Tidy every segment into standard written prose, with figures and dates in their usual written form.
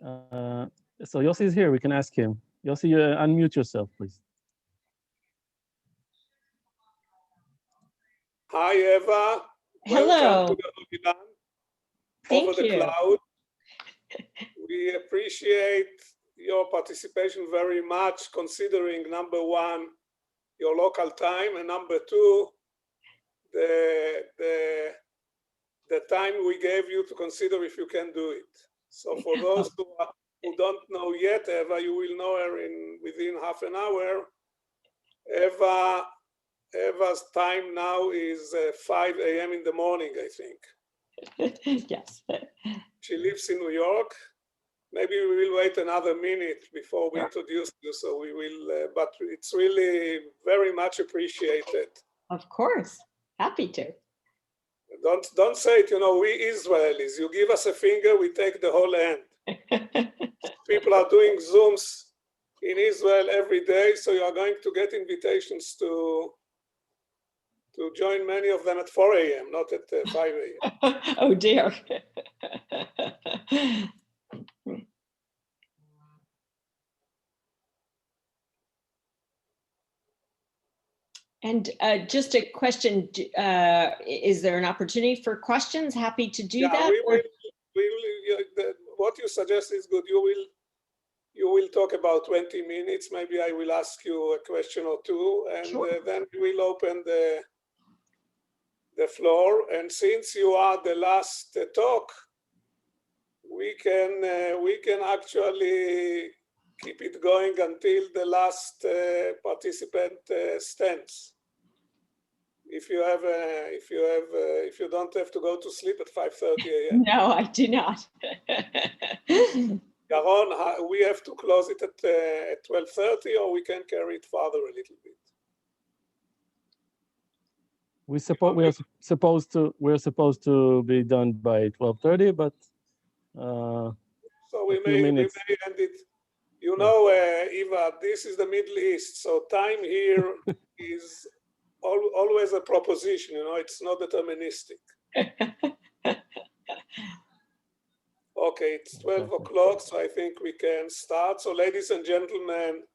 So Yossi is here, we can ask him. Yossi, unmute yourself, please. Hi, Eva. Hello. Welcome to the Holy Land. Thank over you. the cloud. We appreciate your participation very much, considering number one, your local time, and number two, the time we gave you to consider if you can do it. So for those who don't know yet, Eva, you will know her within half an hour. Eva's time now is 5 a.m. in the morning, I think. Yes. She lives in New York. Maybe we will wait another minute before we introduce you, so we will, but it's really very much appreciated. Of course, happy to. Don't say it, you know, we Israelis, you give us a finger, we take the whole hand. People are doing Zooms in Israel every day, so you are going to get invitations to join many of them at 4 a.m., not at 5 a.m. Oh dear. And just a question, is there an opportunity for questions? Happy to do that. What you suggest is good. You will talk about 20 minutes. Maybe I will ask you a question or two, and sure. Then we will open the floor. And since you are the last talk, we can actually keep it going until the last participant stands. If you don't have to go to sleep at 5:30 a.m. No, I do not. Yaron, we have to close it at 12:30, or we can carry it further a little bit. We're supposed to be done by 12:30, but so we may end it. You know, Eva, this is the Middle East, so time here is always a proposition. You know, it's not deterministic. Okay, it's 12 o'clock, so I think we can start. So, ladies and gentlemen,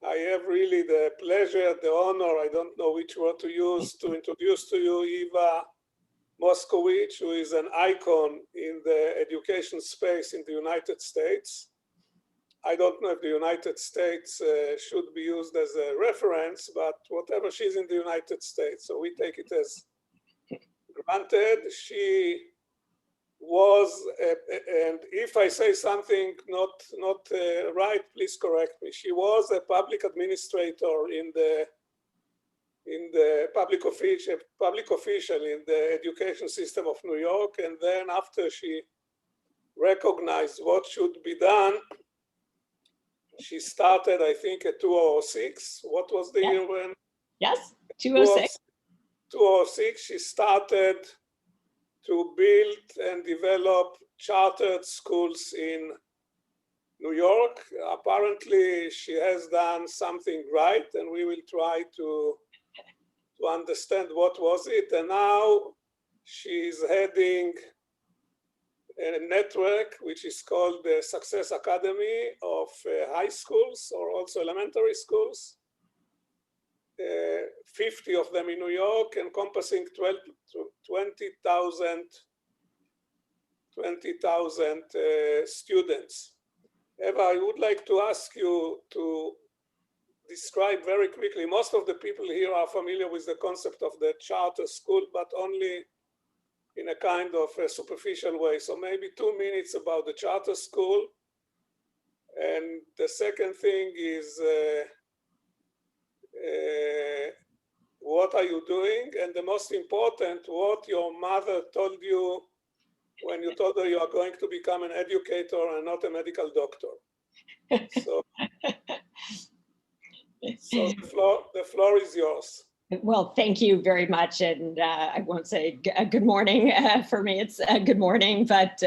I have really the pleasure, the honor, I don't know which word to use, to introduce to you Eva Moscovich, who is an icon in the education space in the United States. I don't know if the United States should be used as a reference, but whatever, she's in the United States, so we take it as granted. She was, and if I say something not right, please correct me. She was a public administrator in the public official in the education system of New York, and then after she recognized what should be done, she started, I think, at 2006. What was the year when? Yes, 2006. 2006, she started to build and develop chartered schools in New York. Apparently, she has done something right, and we will try to understand what was it. And now she's heading a network which is called the Success Academy of high schools or also elementary schools. 50 of them in New York, encompassing 20,000 students. Eva, I would like to ask you to describe very quickly. Most of the people here are familiar with the concept of the charter school, but only in a kind of a superficial way. So maybe 2 minutes about the charter school. And the second thing is, what are you doing? And the most important, what your mother told you when you told her you are going to become an educator and not a medical doctor. So the floor is yours. Well, thank you very much. And I won't say good morning. For me, it's good morning, but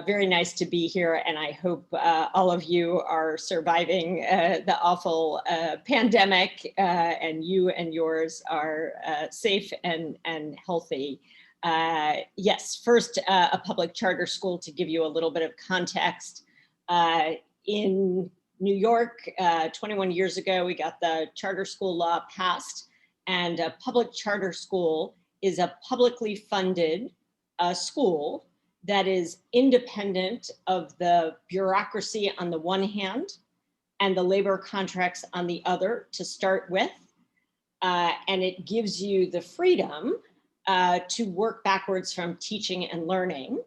very nice to be here. And I hope all of you are surviving the awful pandemic and you and yours are safe and healthy. Yes, first, a public charter school, to give you a little bit of context. In New York, 21 years ago, we got the charter school law passed, and a public charter school is a publicly funded school that is independent of the bureaucracy on the one hand and the labor contracts on the other to start with. And it gives you the freedom to work backwards from teaching and learning.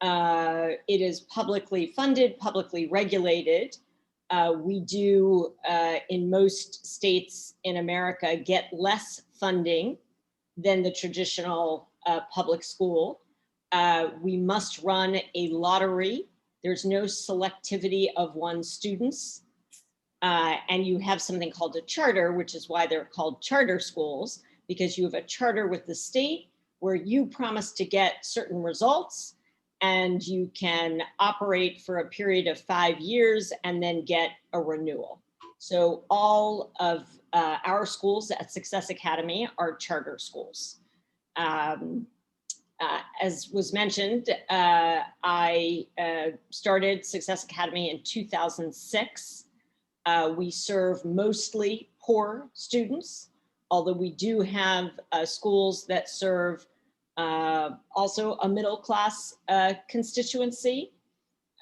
It is publicly funded, publicly regulated. We do, in most states in America, get less funding than the traditional public school. We must run a lottery. There's no selectivity of one's students. And you have something called a charter, which is why they're called charter schools, because you have a charter with the state where you promise to get certain results, and you can operate for a period of 5 years and then get a renewal. So all of our schools at Success Academy are charter schools. As was mentioned, I started Success Academy in 2006. We serve mostly poor students, although we do have schools that serve also a middle class constituency.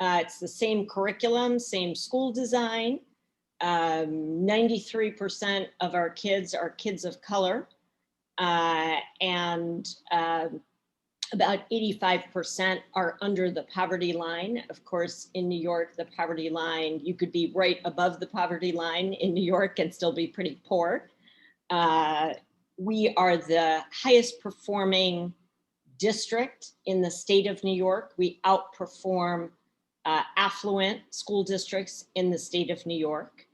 It's the same curriculum, same school design. 93% of our kids are kids of color, and about 85% are under the poverty line. Of course, in New York, the poverty line, you could be right above the poverty line in New York and still be pretty poor. We are the highest performing district in the state of New York. We outperform affluent school districts in the state of New York.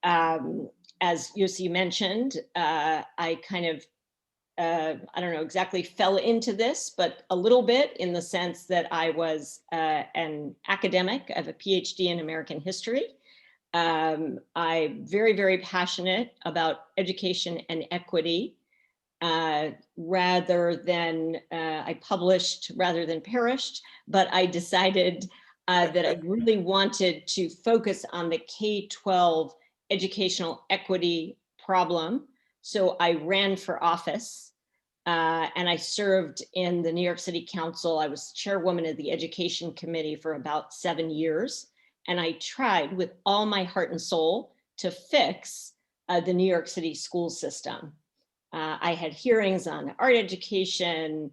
As Yossi mentioned, I kind of, I don't know exactly fell into this, but a little bit, in the sense that I was an academic. I have a PhD in American history. I'm very, very passionate about education and equity. Rather than, I published rather than perished, but I decided that I really wanted to focus on the K-12 educational equity problem. So I ran for office, and I served in the New York City Council. I was chairwoman of the Education Committee for about 7 years. And I tried with all my heart and soul to fix the New York City school system. I had hearings on art education,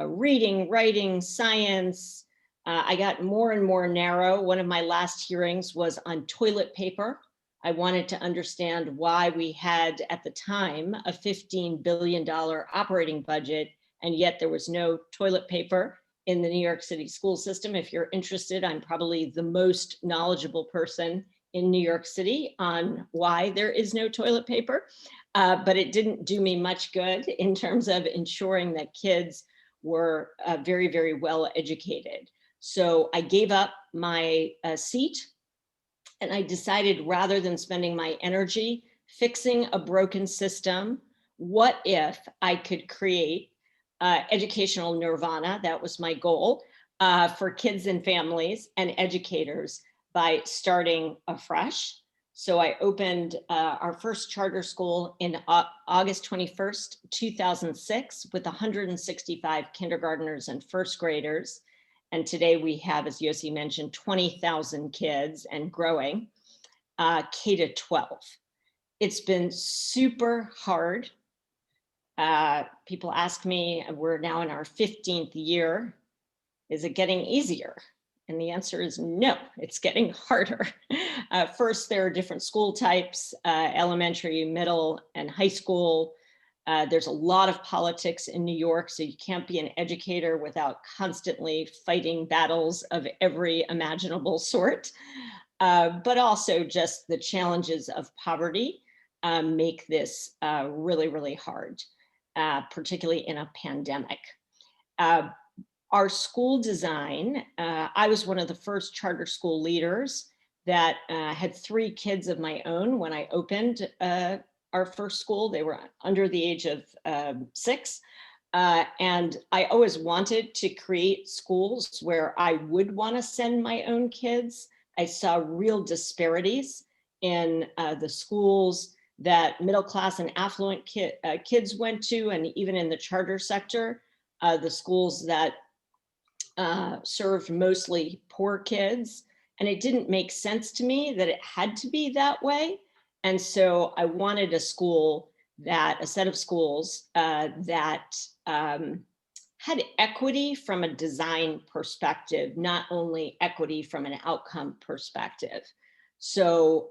reading, writing, science. I got more and more narrow. One of my last hearings was on toilet paper. I wanted to understand why we had, at the time, a $15 billion operating budget, and yet there was no toilet paper in the New York City school system. If you're interested, I'm probably the most knowledgeable person in New York City on why there is no toilet paper. But it didn't do me much good in terms of ensuring that kids were very, very well educated. So I gave up my seat, and I decided, rather than spending my energy fixing a broken system, what if I could create educational nirvana? That was my goal for kids and families and educators by starting afresh. So I opened our first charter school in August 21st, 2006, with 165 kindergartners and first graders. And today we have, as Yossi mentioned, 20,000 kids and growing, K to 12. It's been super hard. People ask me, we're now in our 15th year, is it getting easier? And the answer is no, it's getting harder. First, there are different school types, elementary, middle, and high school. There's a lot of politics in New York, so you can't be an educator without constantly fighting battles of every imaginable sort. But also just the challenges of poverty make this really, really hard, particularly in a pandemic. Our school design, I was one of the first charter school leaders that had 3 kids of my own when I opened our first school. They were under the age of 6. And I always wanted to create schools where I would want to send my own kids. I saw real disparities in the schools that middle class and affluent kids went to, and even in the charter sector, the schools that served mostly poor kids. And it didn't make sense to me that it had to be that way. And so I wanted a set of schools that had equity from a design perspective, not only equity from an outcome perspective. So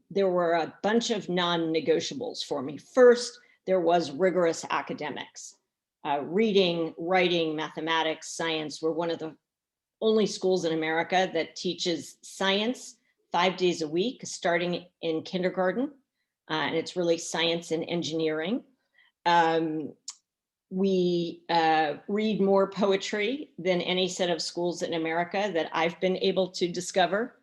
there were a bunch of non-negotiables for me. First, there was rigorous academics. Reading, writing, mathematics, science. We're one of the only schools in America that teaches science 5 days a week, starting in kindergarten. And it's really science and engineering. We read more poetry than any set of schools in America that I've been able to discover.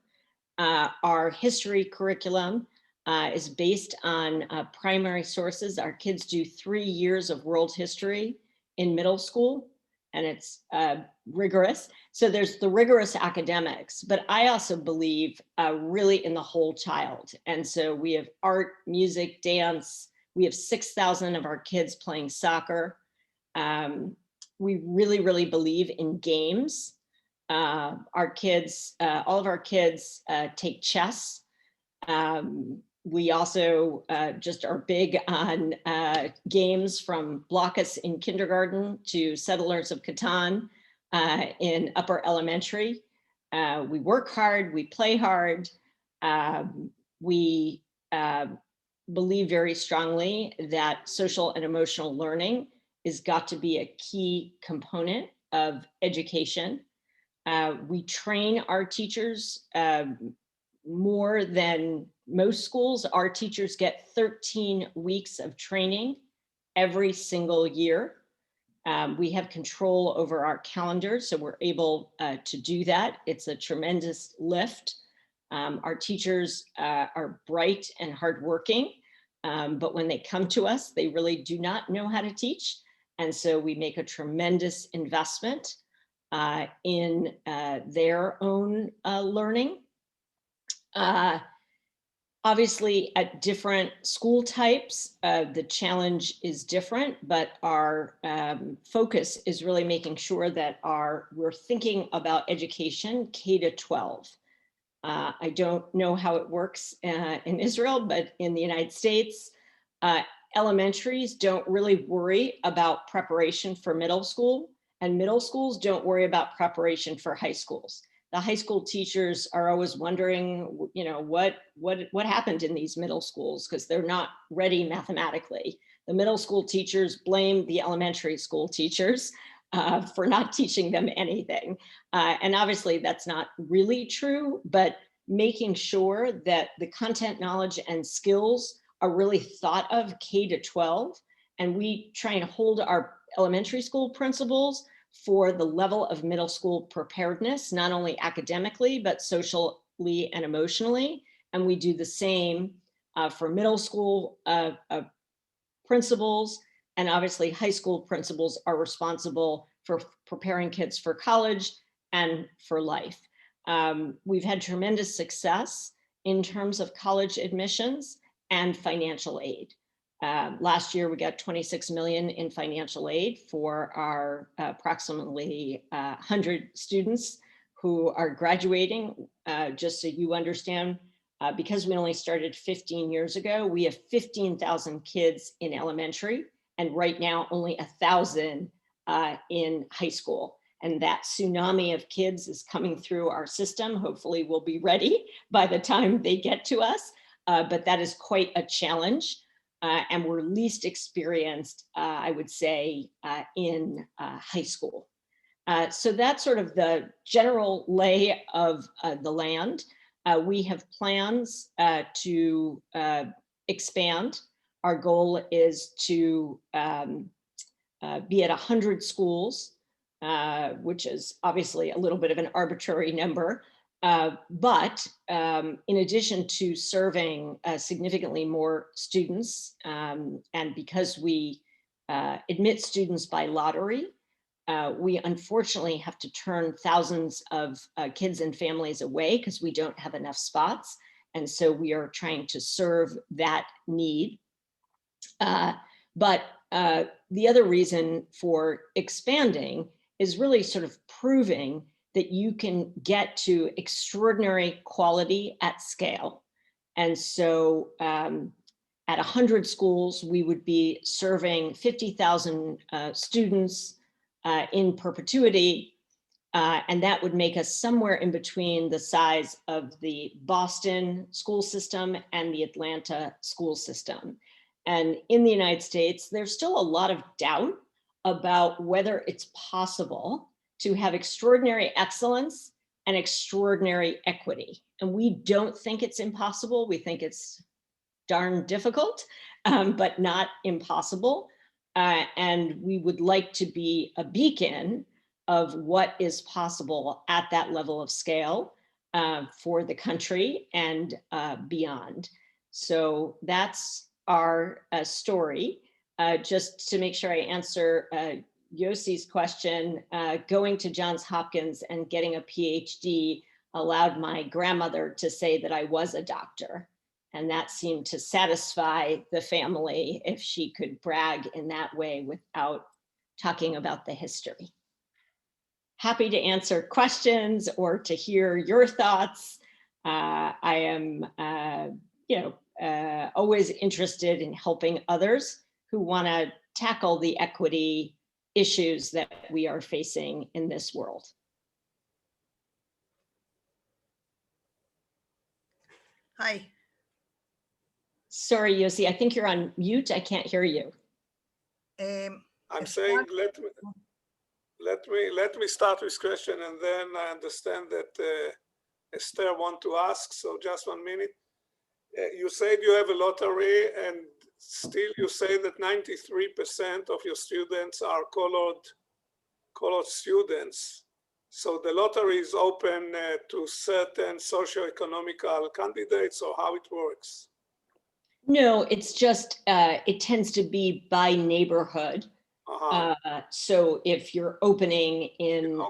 Our history curriculum is based on primary sources. Our kids do 3 years of world history in middle school, and it's rigorous. So there's the rigorous academics, but I also believe really in the whole child. And so we have art, music, dance. We have 6,000 of our kids playing soccer. We really, really believe in games. Our kids, all of our kids take chess. We also just are big on games from Blockus in kindergarten to Settlers of Catan in upper elementary. We work hard, we play hard. We believe very strongly that social and emotional learning is got to be a key component of education. We train our teachers more than most schools. Our teachers get 13 weeks of training every single year. We have control over our calendar, so we're able to do that. It's a tremendous lift. Our teachers are bright and hardworking, but when they come to us, they really do not know how to teach. And so we make a tremendous investment in their own learning. Obviously, at different school types, the challenge is different, but our focus is really making sure that we're thinking about education K to 12. I don't know how it works in Israel, but in the United States, elementaries don't really worry about preparation for middle school, and middle schools don't worry about preparation for high schools. The high school teachers are always wondering, you know, what happened in these middle schools, because they're not ready mathematically. The middle school teachers blame the elementary school teachers for not teaching them anything. And obviously that's not really true, but making sure that the content, knowledge, and skills are really thought of K to 12. And we try and hold our elementary school principals for the level of middle school preparedness, not only academically, but socially and emotionally. And we do the same for middle school principals, and obviously high school principals are responsible for preparing kids for college and for life. We've had tremendous success in terms of college admissions and financial aid. Last year, we got 26 million in financial aid for our approximately 100 students who are graduating. Just so you understand, because we only started 15 years ago, we have 15,000 kids in elementary, and right now only 1,000 in high school. And that tsunami of kids is coming through our system. Hopefully we'll be ready by the time they get to us, but that is quite a challenge. And we're least experienced, I would say, in high school. So that's sort of the general lay of the land. We have plans to expand. Our goal is to be at 100 schools, which is obviously a little bit of an arbitrary number. But in addition to serving significantly more students, and because we admit students by lottery. We unfortunately have to turn thousands of kids and families away because we don't have enough spots. And so we are trying to serve that need. But the other reason for expanding is really sort of proving that you can get to extraordinary quality at scale. And so at 100 schools, we would be serving 50,000 students in perpetuity. And that would make us somewhere in between the size of the Boston school system and the Atlanta school system. And in the United States, there's still a lot of doubt about whether it's possible to have extraordinary excellence and extraordinary equity. And we don't think it's impossible. We think it's darn difficult, but not impossible. And we would like to be a beacon of what is possible at that level of scale for the country and beyond. So that's our story. Just to make sure I answer Yossi's question, going to Johns Hopkins and getting a PhD allowed my grandmother to say that I was a doctor. And that seemed to satisfy the family if she could brag in that way without talking about the history. Happy to answer questions or to hear your thoughts. I am always interested in helping others who want to tackle the equity issues that we are facing in this world. Hi. Sorry, Yossi, I think you're on mute. I can't hear you. I'm saying, let me start with question, and then I understand that Esther want to ask. So just 1 minute. You said you have a lottery, and still you say that 93% of your students are colored students. So the lottery is open to certain socioeconomical candidates, or how it works? No, it's just, it tends to be by neighborhood. So if you're opening in,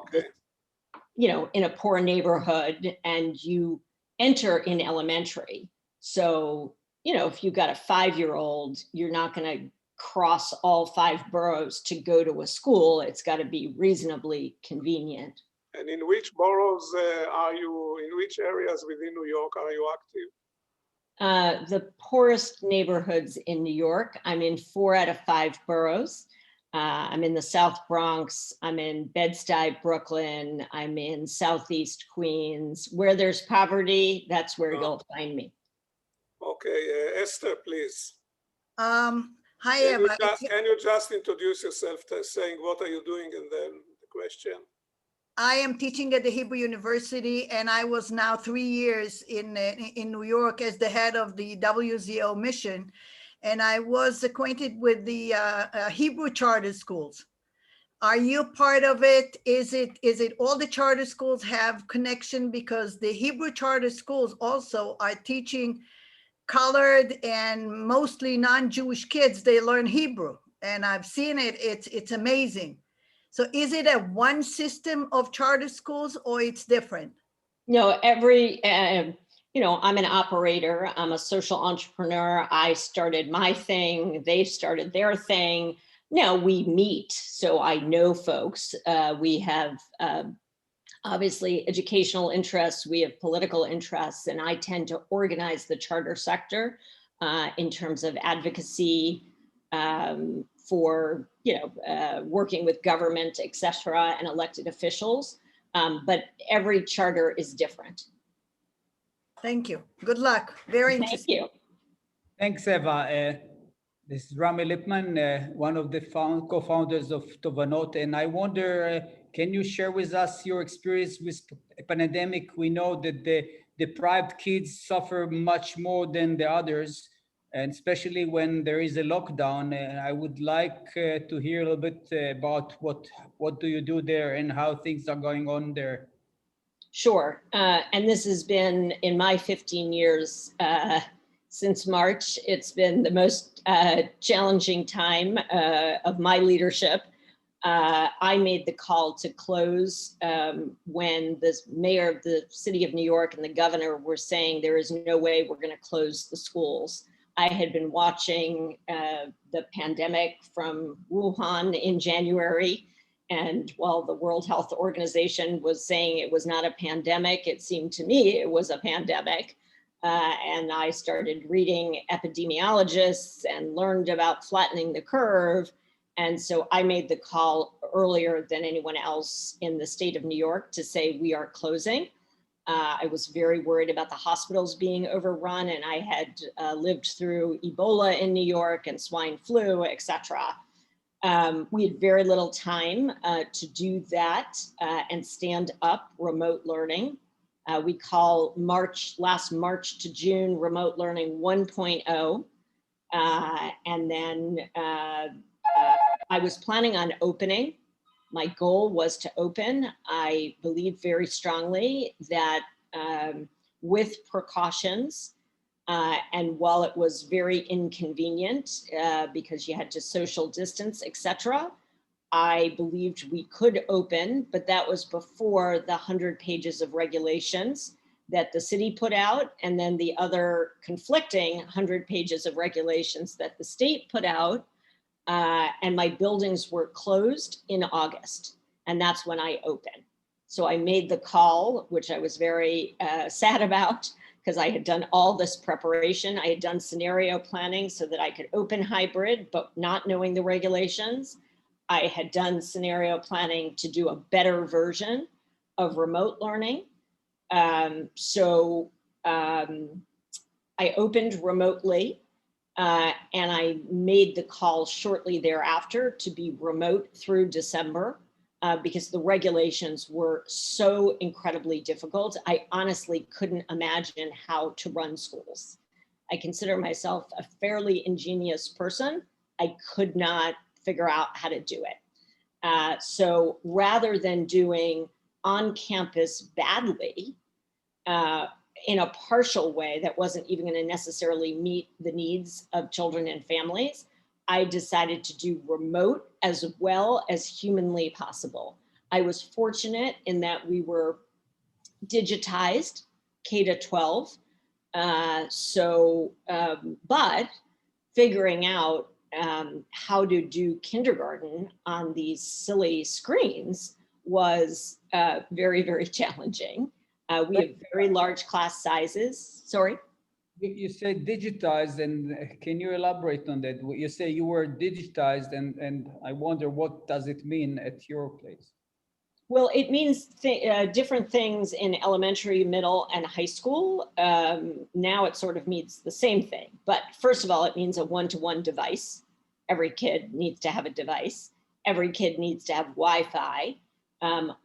in a poor neighborhood and you enter in elementary, so, if you've got a 5-year-old, you're not going to cross all 5 boroughs to go to a school. It's got to be reasonably convenient. And in which boroughs are you, in which areas within New York are you active? The poorest neighborhoods in New York, I'm in 4 out of 5 boroughs. I'm in the South Bronx, I'm in Bed-Stuy, Brooklyn, I'm in Southeast Queens. Where there's poverty, that's where you'll find me. Okay, Esther, please. Hi, Eva. Can you just introduce yourself, saying what are you doing, and then the question? I am teaching at the Hebrew University, and I was now 3 years in New York as the head of the WZO mission. And I was acquainted with the Hebrew charter schools. Are you part of it? Is it all the charter schools have connection? Because the Hebrew charter schools also are teaching colored and mostly non-Jewish kids. They learn Hebrew, and I've seen it. It's amazing. So is it a one system of charter schools, or it's different? No, every, I'm an operator. I'm a social entrepreneur. I started my thing. They started their thing. Now we meet, so I know folks. We have obviously educational interests. We have political interests, and I tend to organize the charter sector in terms of advocacy for, working with government, et cetera, and elected officials. But every charter is different. Thank you. Good luck. Very interesting. Thank you. Thanks, Eva. This is Rami Lipman, one of the co-founders of Tovanot, and I wonder, can you share with us your experience with pandemic? We know that the deprived kids suffer much more than the others, and especially when there is a lockdown. I would like to hear a little bit about what do you do there and how things are going on there. Sure, and this has been in my 15 years since March. It's been the most challenging time of my leadership. I made the call to close when the mayor of the city of New York and the governor were saying there is no way we're going to close the schools. I had been watching the pandemic from Wuhan in January, and while the World Health Organization was saying it was not a pandemic, it seemed to me it was a pandemic. And I started reading epidemiologists and learned about flattening the curve. And so I made the call earlier than anyone else in the state of New York to say we are closing. I was very worried about the hospitals being overrun, and I had lived through Ebola in New York and swine flu, et cetera. We had very little time to do that and stand up remote learning. We call last March to June remote learning 1.0. And then I was planning on opening. My goal was to open. I believe very strongly that with precautions, and while it was very inconvenient because you had to social distance, et cetera, I believed we could open, but that was before the 100 pages of regulations that the city put out, and then the other conflicting 100 pages of regulations that the state put out. And my buildings were closed in August, and that's when I opened. So I made the call, which I was very sad about, because I had done all this preparation. I had done scenario planning so that I could open hybrid, but not knowing the regulations. I had done scenario planning to do a better version of remote learning. So I opened remotely. And I made the call shortly thereafter to be remote through December because the regulations were so incredibly difficult. I honestly couldn't imagine how to run schools. I consider myself a fairly ingenious person. I could not figure out how to do it. So rather than doing on campus badly, in a partial way that wasn't even going to necessarily meet the needs of children and families, I decided to do remote as well as humanly possible. I was fortunate in that we were digitized K-12. But figuring out how to do kindergarten on these silly screens was very, very challenging. We have very large class sizes. Sorry? You say digitized, and can you elaborate on that? You say you were digitized, and I wonder what does it mean at your place? Well, it means different things in elementary, middle, and high school. Now it sort of means the same thing. But first of all, it means a one-to-one device. Every kid needs to have a device. Every kid needs to have Wi-Fi.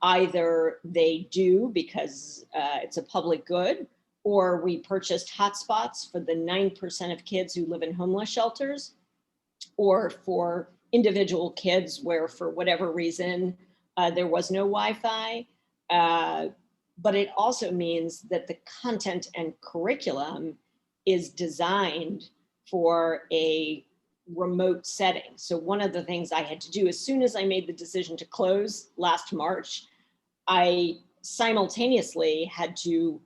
Either they do because it's a public good, or we purchased hotspots for the 9% of kids who live in homeless shelters, or for individual kids where for whatever reason there was no Wi-Fi. But it also means that the content and curriculum is designed for a remote setting. So one of the things I had to do as soon as I made the decision to close last March, I simultaneously had to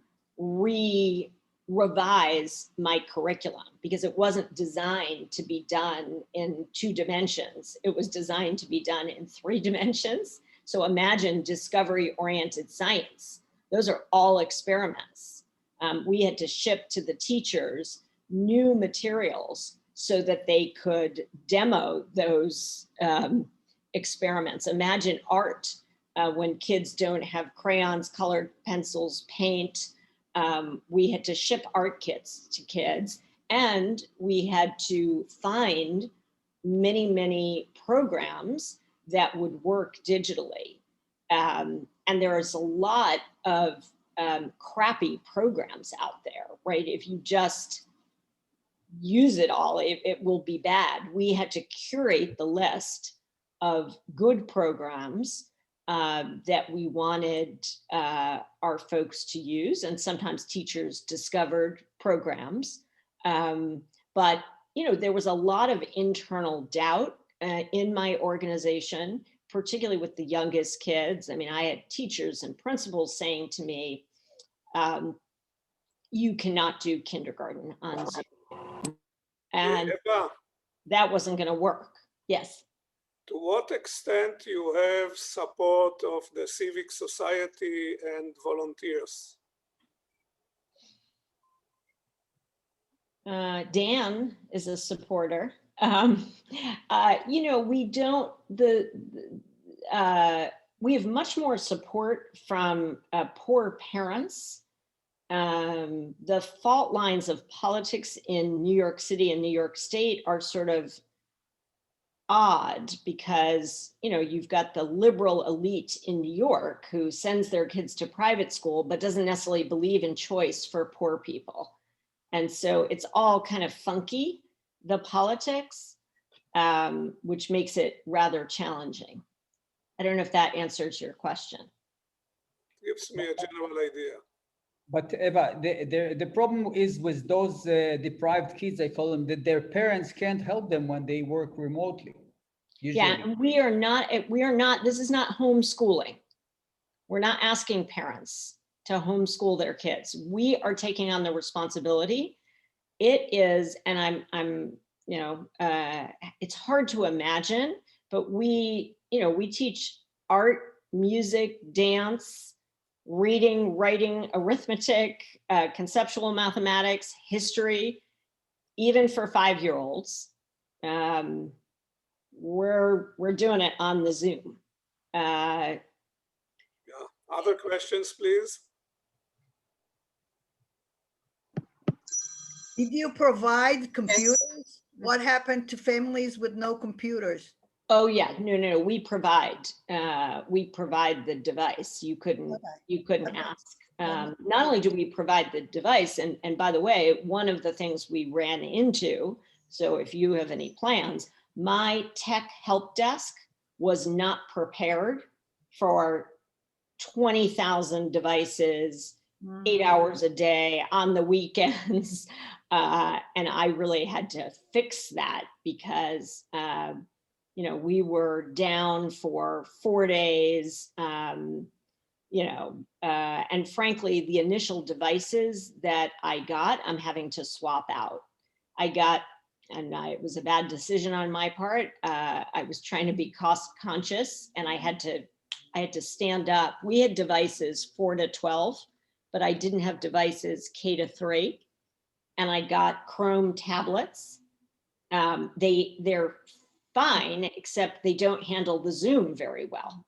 revise my curriculum because it wasn't designed to be done in 2 dimensions. It was designed to be done in 3 dimensions. So imagine discovery-oriented science. Those are all experiments. We had to ship to the teachers new materials so that they could demo those experiments. Imagine art when kids don't have crayons, colored pencils, paint. We had to ship art kits to kids, and we had to find many, many programs that would work digitally. And there's a lot of crappy programs out there, right? If you just use it all, it will be bad. We had to curate the list of good programs that we wanted our folks to use. And sometimes teachers discovered programs But, you know, there was a lot of internal doubt in my organization, particularly with the youngest kids. I mean, I had teachers and principals saying to me, you cannot do kindergarten on Zoom. And Eva, that wasn't going to work. Yes. to what extent you have support of the civic society and volunteers? Dan is a supporter. You know, we don't, we have much more support from poor parents. The fault lines of politics in New York City and New York State are sort of odd because, you know, you've got the liberal elite in New York who sends their kids to private school, but doesn't necessarily believe in choice for poor people. And so it's all kind of funky, the politics, which makes it rather challenging. I don't know if that answers your question. Gives me a general idea. But Eva, the problem is with those deprived kids, I call them, that their parents can't help them when they work remotely. Usually. Yeah, and we are not, this is not homeschooling. We're not asking parents to homeschool their kids. We are taking on the responsibility. It is, and I'm, you know, it's hard to imagine, but we, you know, we teach art, music, dance, reading, writing, arithmetic, conceptual mathematics, history, even for 5-year-olds. We're doing it on the Zoom. Yeah. Other questions, please? Did you provide computers? What happened to families with no computers? Oh yeah, no, we provide the device. You couldn't ask. Not only do we provide the device, and by the way, one of the things we ran into, so if you have any plans, my tech help desk was not prepared for 20,000 devices, 8 hours a day on the weekends. And I really had to fix that because, you know, we were down for 4 days, you know, and frankly, the initial devices that I got, I'm having to swap out. It was a bad decision on my part. I was trying to be cost conscious and I had to stand up. We had devices 4 to 12, but I didn't have devices K to 3. And I got Chrome tablets. They're fine, except they don't handle the Zoom very well.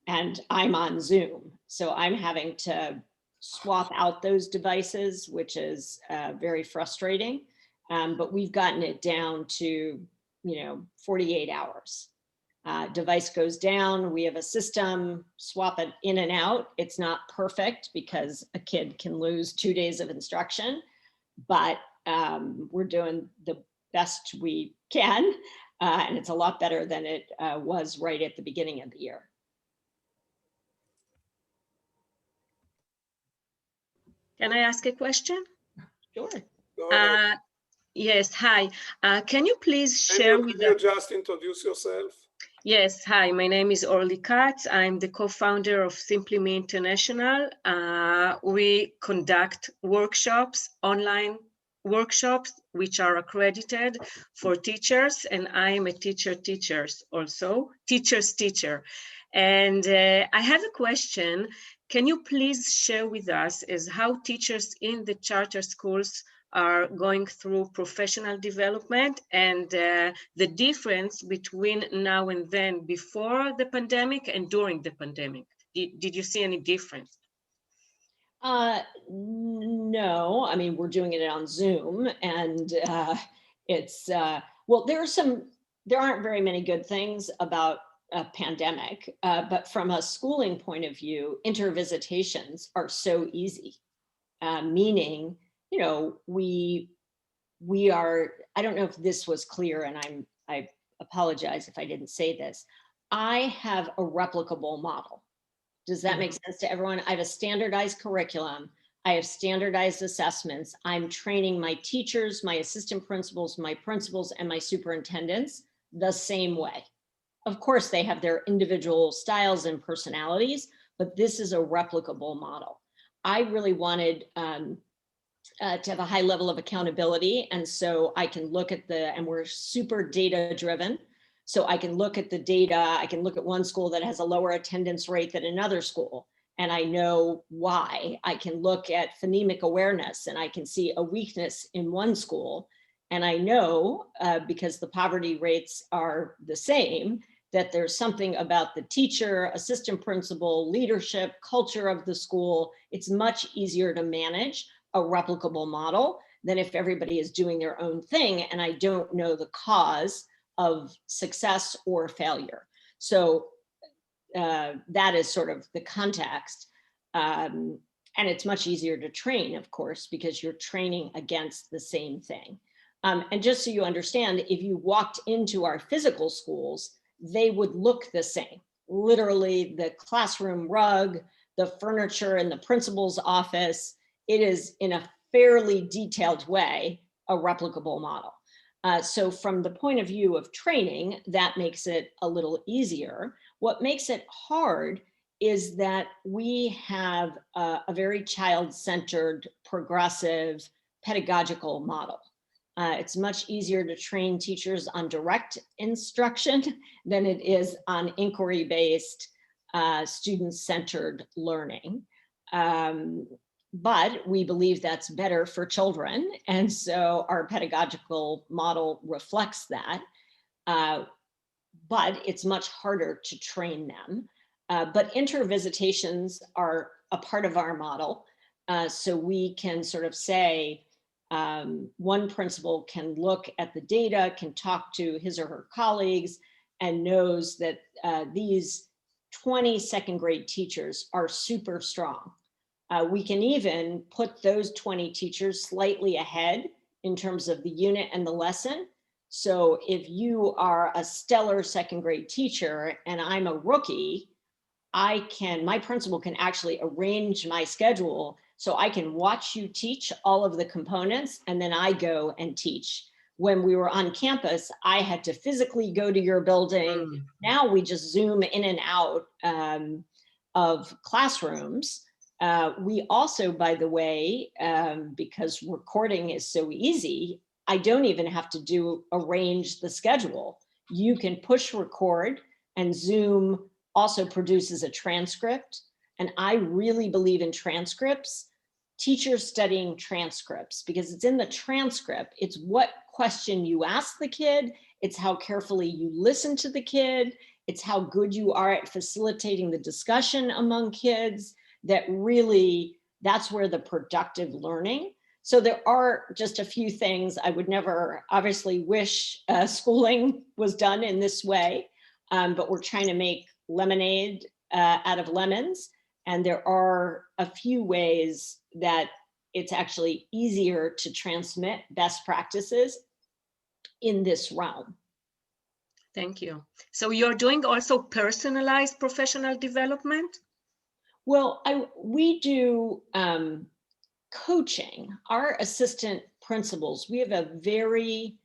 And I'm on Zoom. So I'm having to swap out those devices, which is very frustrating. But we've gotten it down to, you know, 48 hours. Device goes down, we have a system, swap it in and out. It's not perfect because a kid can lose 2 days of instruction, but we're doing the best we can. And it's a lot better than it was right at the beginning of the year. Can I ask a question? Sure. Yes, hi. Can you please share with us? Can you just introduce yourself? Yes, hi, my name is Orly Katz. I'm the co-founder of Simply Me International. We conduct workshops, online workshops, which are accredited for teachers, and I am a teacher's teacher. And I have a question. Can you please share with us is how teachers in the charter schools are going through professional development and the difference between now and then, before the pandemic and during the pandemic? Did you see any difference? No, I mean, we're doing it on Zoom and it's, well, there aren't very many good things about a pandemic, but from a schooling point of view, intervisitations are so easy, meaning, you know, we are, I don't know if this was clear and I apologize if I didn't say this. I have a replicable model. Does that make sense to everyone? I have a standardized curriculum. I have standardized assessments. I'm training my teachers, my assistant principals, my principals, and my superintendents the same way. Of course, they have their individual styles and personalities, but this is a replicable model. I really wanted to have a high level of accountability. And so I can look at and we're super data driven. So I can look at the data. I can look at one school that has a lower attendance rate than another school, and I know why. I can look at phonemic awareness, and I can see a weakness in one school. And I know, because the poverty rates are the same, that there's something about the teacher, assistant principal, leadership, culture of the school. It's much easier to manage a replicable model than if everybody is doing their own thing and I don't know the cause of success or failure. So that is sort of the context. And it's much easier to train, of course, because you're training against the same thing. And just so you understand, if you walked into our physical schools, they would look the same. Literally, the classroom rug, the furniture in the principal's office, it is in a fairly detailed way a replicable model. So from the point of view of training, that makes it a little easier. What makes it hard is that we have a very child-centered, progressive, pedagogical model. It's much easier to train teachers on direct instruction than it is on inquiry-based, student-centered learning. But we believe that's better for children. And so our pedagogical model reflects that. But it's much harder to train them. But intervisitations are a part of our model. So we can sort of say, one principal can look at the data, can talk to his or her colleagues, and knows that these 20 second grade teachers are super strong. We can even put those 20 teachers slightly ahead in terms of the unit and the lesson. So if you are a stellar second grade teacher and I'm a rookie, my principal can actually arrange my schedule so I can watch you teach all of the components and then I go and teach. When we were on campus, I had to physically go to your building. Now we just Zoom in and out of classrooms. We also, by the way, because recording is so easy, I don't even have to arrange the schedule. You can push record, and Zoom also produces a transcript. And I really believe in transcripts, teachers studying transcripts, because it's in the transcript. It's what question you ask the kid. It's how carefully you listen to the kid. It's how good you are at facilitating the discussion among kids. That really, that's where the productive learning. So there are just a few things. I would never obviously wish schooling was done in this way, but we're trying to make lemonade out of lemons. And there are a few ways that it's actually easier to transmit best practices in this realm. Thank you. So you're doing also personalized professional development? Well, we do coaching. Our assistant principals, we have a very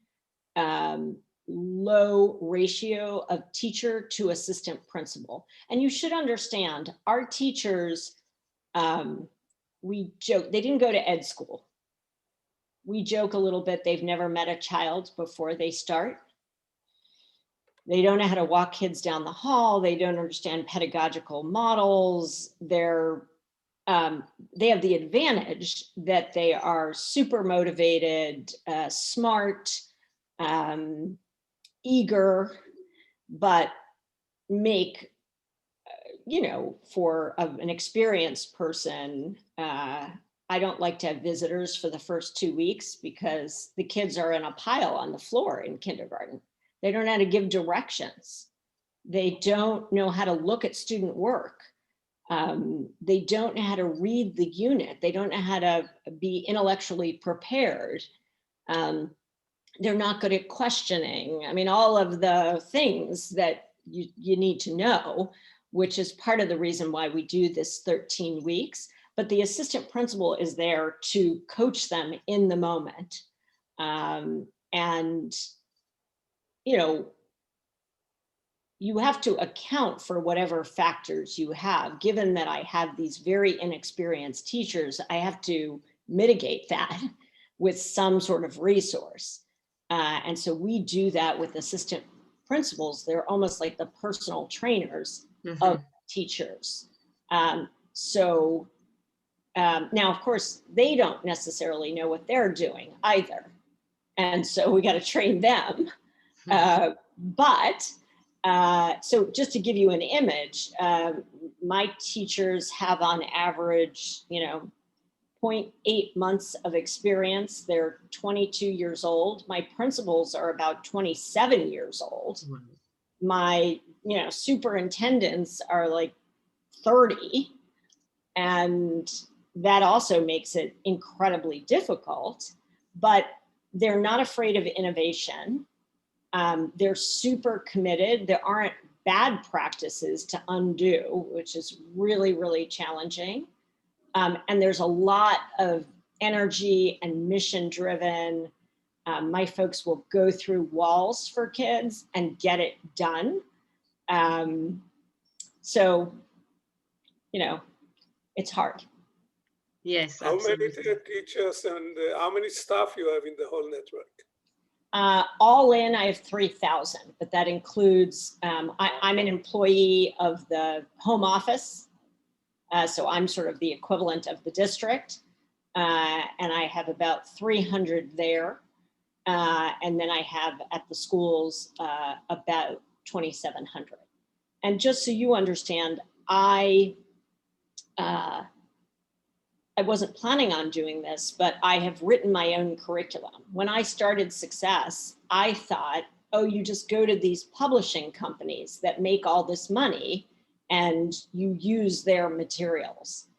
low ratio of teacher to assistant principal. And you should understand, our teachers, we joke, they didn't go to ed school. We joke a little bit, they've never met a child before they start. They don't know how to walk kids down the hall. They don't understand pedagogical models. They have the advantage that they are super motivated, smart, eager, but make, for an experienced person, I don't like to have visitors for the first 2 weeks because the kids are in a pile on the floor in kindergarten. They don't know how to give directions. They don't know how to look at student work. They don't know how to read the unit. They don't know how to be intellectually prepared. They're not good at questioning. I mean, all of the things that you need to know, which is part of the reason why we do this 13 weeks. but the assistant principal is there to coach them in the moment. And, you know, you have to account for whatever factors you have. Given that I have these very inexperienced teachers, I have to mitigate that with some sort of resource. And so we do that with assistant principals. They're almost like the personal trainers of teachers. Now, of course, they don't necessarily know what they're doing either. And so we got to train them. So just to give you an image, my teachers have on average, you know, 0.8 months of experience. They're 22 years old. My principals are about 27 years old. My, you know, superintendents are like 30. And that also makes it incredibly difficult, but they're not afraid of innovation. They're super committed. There aren't bad practices to undo, which is really, really challenging. And there's a lot of energy and mission driven. My folks will go through walls for kids and get it done. So, you know, it's hard. Yes, how absolutely. many teachers and how many staff you have in the whole network? All in, I have 3,000, but that includes, I'm an employee of the home office. So I'm sort of the equivalent of the district. And I have about 300 there. And then I have at the schools about 2,700. And just so you understand, I wasn't planning on doing this, but I have written my own curriculum. When I started Success, I thought, oh, you just go to these publishing companies that make all this money and you use their materials.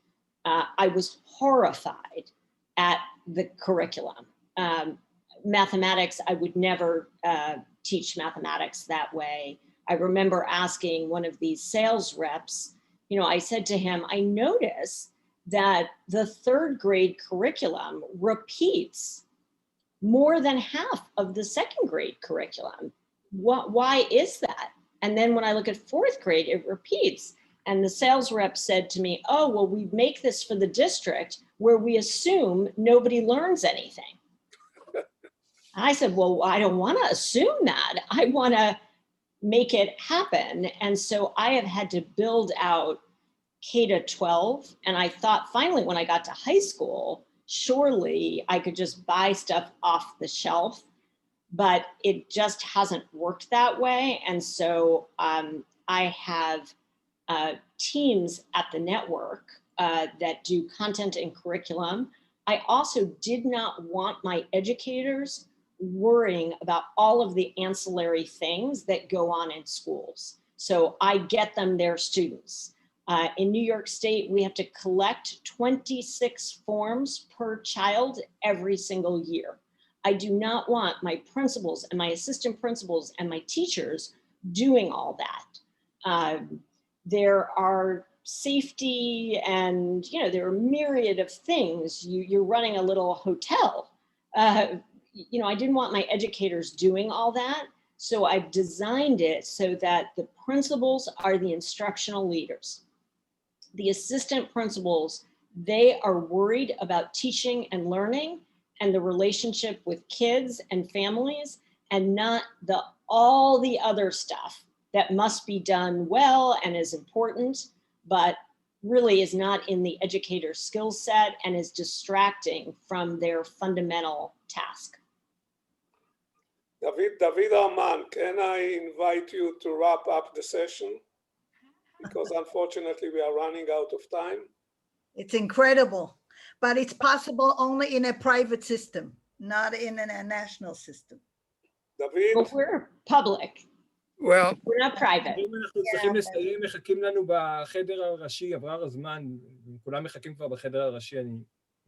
I was horrified at the curriculum. Mathematics, I would never teach mathematics that way. I remember asking one of these sales reps, you know, I said to him, I notice that the third grade curriculum repeats more than half of the second grade curriculum. Why is that? And then when I look at fourth grade, it repeats. And the sales rep said to me, oh, well, we make this for the district where we assume nobody learns anything. I said, well, I don't want to assume that. I want to make it happen. And so I have had to build out K to 12. And I thought finally, when I got to high school, surely I could just buy stuff off the shelf, but it just hasn't worked that way. And so I have teams at the network that do content and curriculum. I also did not want my educators worrying about all of the ancillary things that go on in schools. So I get them their students. In New York State, we have to collect 26 forms per child every single year. I do not want my principals and my assistant principals and my teachers doing all that. There are safety and, you know, there are a myriad of things. You're running a little hotel. You know, I didn't want my educators doing all that. So I've designed it so that the principals are the instructional leaders. The assistant principals, they are worried about teaching and learning and the relationship with kids and families, and not all the other stuff that must be done well and is important, but really is not in the educator's skill set and is distracting from their fundamental task. David Arman, can I invite you to wrap up the session? Because unfortunately we are running out of time. It's incredible, but it's possible only in a private system, not in a national system. David? But we're public. Well, We're not private. אם אנחנו צריכים לסיים, מחכים לנו בחדר הראשי, עבר הזמן, כולם מחכים כבר בחדר הראשי, אני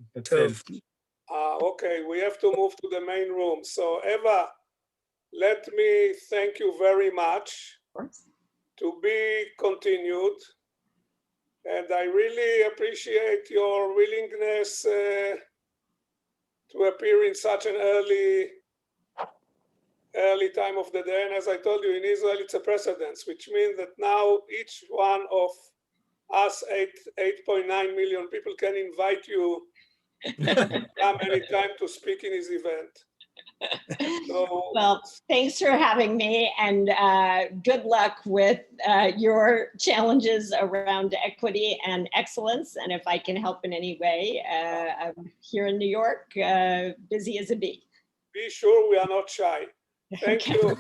מתנצל. Okay, we have to move to the main room. So Eva, let me thank you very much. Of course. To be continued. And I really appreciate your willingness to appear in such an early time of the day. And as I told you, in Israel, it's a precedence, which means that now each one of us 8.9 million people can invite you come anytime to speak in his event. So, well, thanks for having me, and good luck with your challenges around equity and excellence. And if I can help in any way, I'm here in New York, busy as a bee. be sure we are not shy. Thank you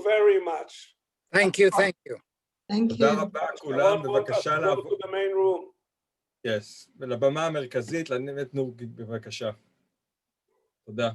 very much. Thank you, thank you. Thank תודה you. רבה I כולם, won't want us בבקשה to go לעבור. to the main room. ולבמה המרכזית, לנמת נורקין, בבקשה. תודה.